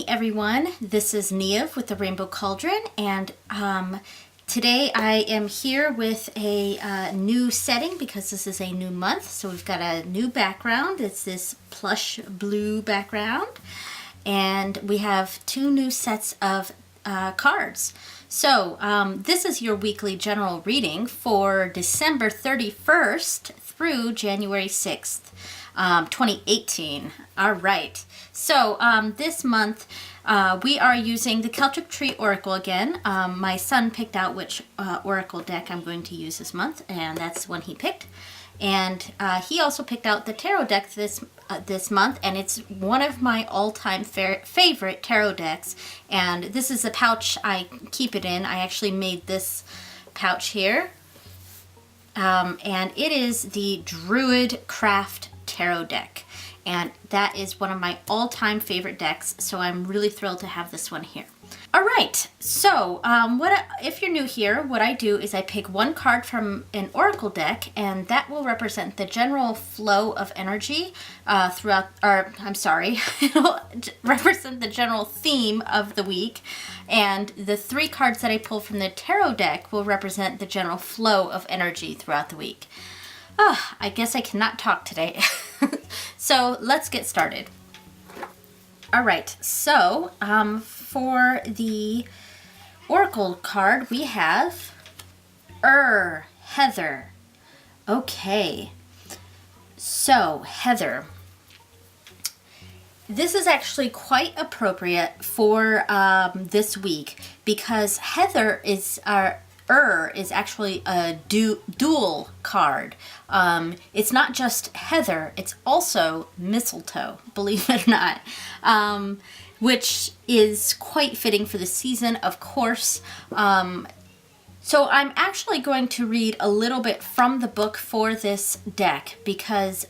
everyone. This is Niev with the Rainbow Cauldron, and today I am here with a new setting because this is a new month. So we've got a new background. It's this plush blue background, and we have two new sets of cards. So this is your weekly general reading for December 31st through January 6th, 2018. All right. So this month we are using the Celtic Tree Oracle again. My son picked out which Oracle deck I'm going to use this month, and that's the one he picked. And he also picked out the tarot deck this month, and it's one of my all-time favorite tarot decks. And this is the pouch I keep it in. I actually made this pouch here. And it is the Druid Craft Tarot deck. And that is one of my all-time favorite decks, so I'm really thrilled to have this one here. All right, so if you're new here, what I do is I pick one card from an oracle deck, and that will represent the general flow of energy it'll represent the general theme of the week. And the three cards that I pull from the tarot deck will represent the general flow of energy throughout the week. I guess I cannot talk today. So let's get started. All right, so for the Oracle card, we have Heather. Okay, so Heather. This is actually quite appropriate for this week because Heather is is actually a dual card. It's not just heather, it's also mistletoe, believe it or not, which is quite fitting for the season, of course. So I'm actually going to read a little bit from the book for this deck because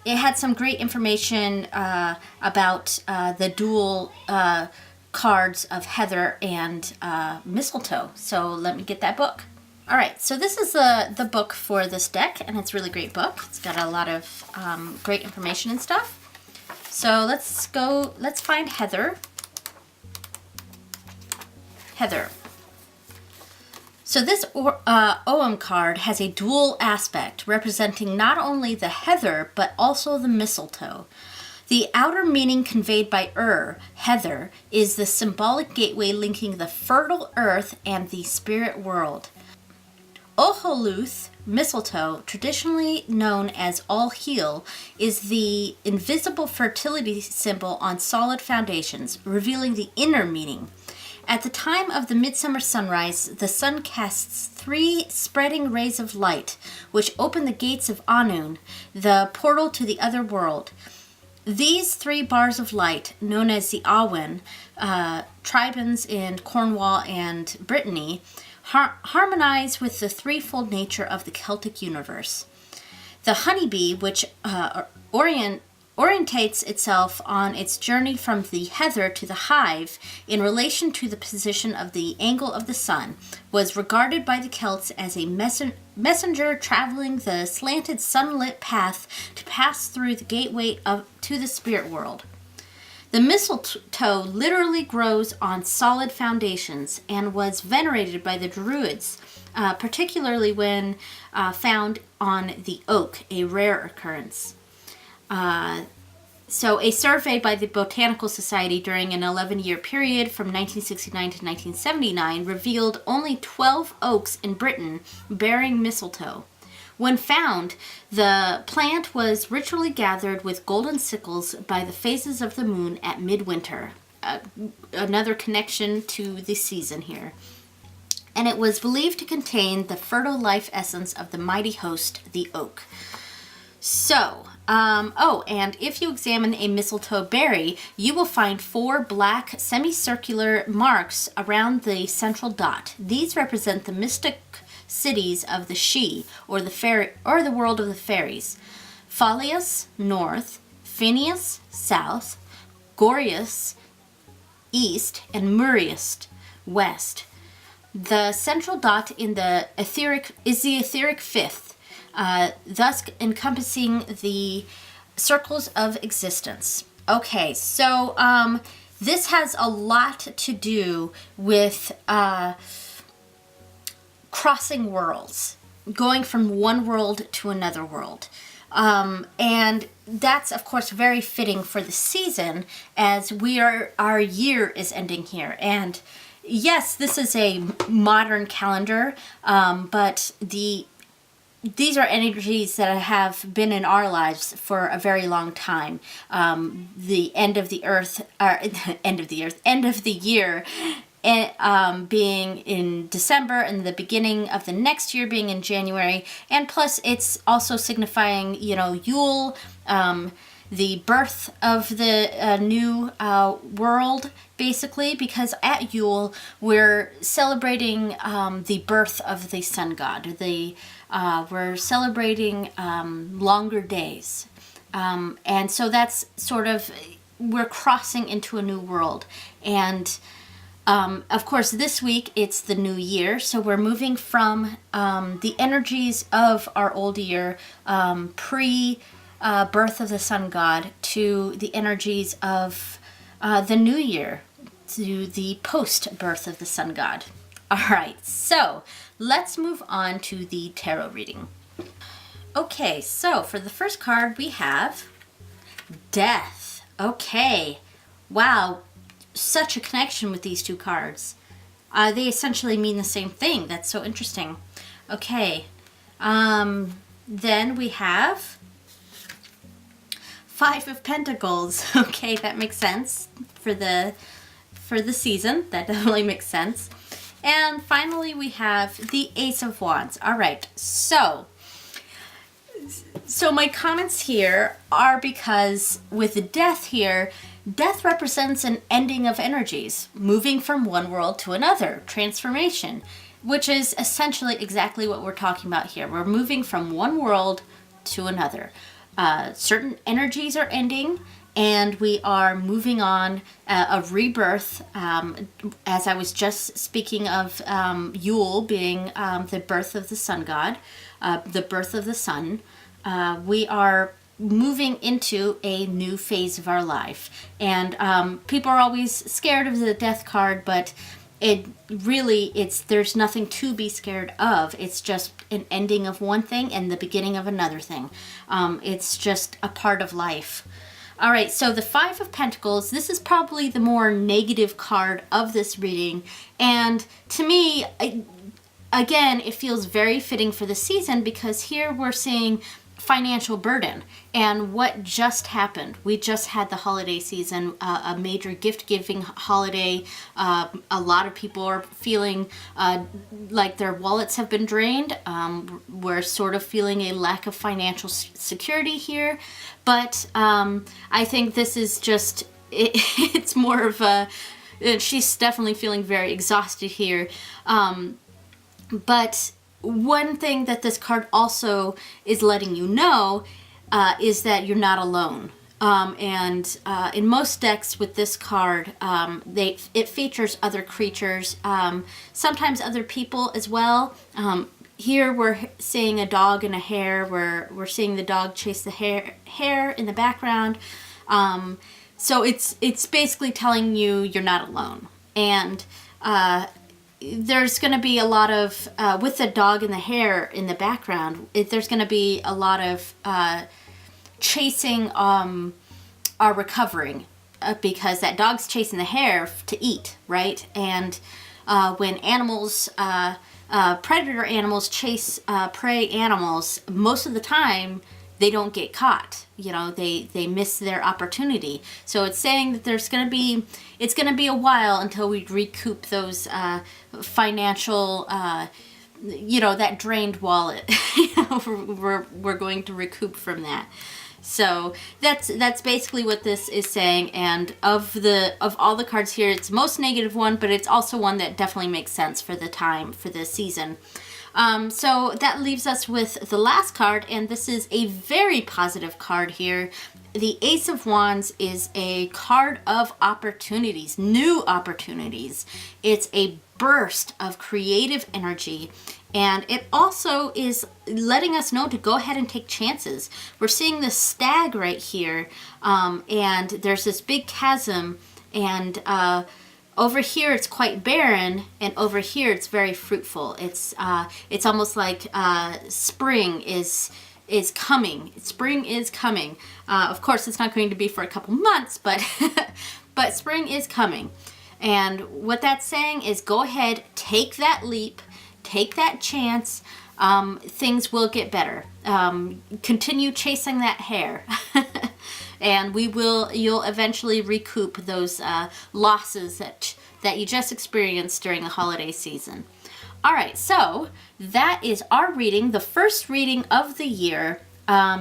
it had some great information about the dual cards of heather and mistletoe. So let me get that book. All right, so this is the book for this deck, and it's a really great book. It's got a lot of great information and stuff. So let's find Heather. Heather. So this Ogham card has a dual aspect representing not only the heather but also the mistletoe. The outer meaning conveyed by heather, is the symbolic gateway linking the fertile earth and the spirit world. Ogholuth, mistletoe, traditionally known as all heal, is the invisible fertility symbol on solid foundations, revealing the inner meaning. At the time of the midsummer sunrise, the sun casts 3 spreading rays of light, which open the gates of Anun, the portal to the other world. These 3 bars of light, known as the Awen, tribans in Cornwall and Brittany, harmonize with the threefold nature of the Celtic universe. The honeybee, which orientates itself on its journey from the heather to the hive in relation to the position of the angle of the sun, was regarded by the Celts as a messenger traveling the slanted sunlit path to pass through the gateway to the spirit world. The mistletoe literally grows on solid foundations and was venerated by the Druids, particularly when found on the oak, a rare occurrence. So a survey by the Botanical Society during an 11-year period from 1969 to 1979 revealed only 12 oaks in Britain bearing mistletoe. When found, the plant was ritually gathered with golden sickles by the phases of the moon at midwinter. Another connection to the season here. And it was believed to contain the fertile life essence of the mighty host, the oak. So, and if you examine a mistletoe berry, you will find 4 black semicircular marks around the central dot. These represent the mystic cities of the Sidhe, or the world of the fairies. Falius, north; Phineas, south; Gorius, east; and Murius, west. The central dot in the etheric fifth, thus encompassing the circles of existence. Okay, so this has a lot to do with crossing worlds, going from one world to another world. And that's, of course, very fitting for the season, as our year is ending here. And yes, this is a modern calendar, but these are energies that have been in our lives for a very long time. The end of the year being in December, and the beginning of the next year being in January. And plus, it's also signifying, Yule, the birth of the new world, basically, because at Yule we're celebrating the birth of the sun god. We're celebrating longer days, and so that's sort of, we're crossing into a new world. And of course, this week it's the new year, so we're moving from the energies of our old year, pre-birth of the sun god, to the energies of the new year, to the post-birth of the sun god. All right, so let's move on to the tarot reading. Okay, so for the first card we have Death. Okay, wow. Such a connection with these two cards. They essentially mean the same thing. That's so interesting. Okay. Then we have Five of Pentacles. Okay, that makes sense for the season. That definitely makes sense. And finally we have the Ace of Wands. All right. So my comments here are because with the Death here, Death represents an ending of energies, moving from one world to another, transformation, which is essentially exactly what we're talking about here. We're moving from one world to another. Certain energies are ending, and we are moving on, a rebirth, as I was just speaking of Yule being the birth of the sun god, the birth of the sun. We are moving into a new phase of our life. And people are always scared of the Death card, but there's nothing to be scared of. It's just an ending of one thing and the beginning of another thing. It's just a part of life. All right, so the Five of Pentacles, this is probably the more negative card of this reading. And to me, again, it feels very fitting for the season, because here we're seeing financial burden. And what just happened? We just had the holiday season, a major gift-giving holiday. A lot of people are feeling like their wallets have been drained. We're sort of feeling a lack of financial security here. But I think this is just, it's more of a, she's definitely feeling very exhausted here. But one thing that this card also is letting you know is that you're not alone. And in most decks with this card, it features other creatures, sometimes other people as well. Here we're seeing a dog and a hare. We're seeing the dog chase the hare in the background. So it's basically telling you you're not alone. And there's going to be a lot of, with the dog and the hare in the background, there's going to be a lot of chasing our recovering, because that dog's chasing the hare to eat, right? And when animals, predator animals chase prey animals, most of the time they don't get caught. They miss their opportunity. So it's saying that it's going to be a while until we recoup those financial, that drained wallet. We're going to recoup from that. So that's basically what this is saying. And of all the cards here, it's the most negative one, but it's also one that definitely makes sense for the time, for the season. So that leaves us with the last card, and this is a very positive card here. The Ace of Wands is a card of opportunities, new opportunities. It's a burst of creative energy, and it also is letting us know to go ahead and take chances. We're seeing the stag right here, and there's this big chasm And over here it's quite barren, and over here it's very fruitful. It's almost like spring is coming. Spring is coming. Of course, it's not going to be for a couple months, but but spring is coming. And what that's saying is, go ahead, take that leap, take that chance. Things will get better. Continue chasing that hare. And you'll eventually recoup those losses that you just experienced during the holiday season. All right, so that is our reading, the first reading of the year.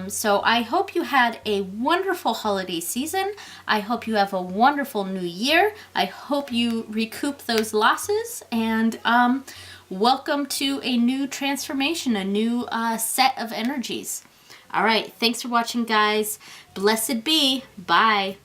So I hope you had a wonderful holiday season. I hope you have a wonderful new year. I hope you recoup those losses, and welcome to a new transformation, a new set of energies. All right, thanks for watching, guys. Blessed be. Bye.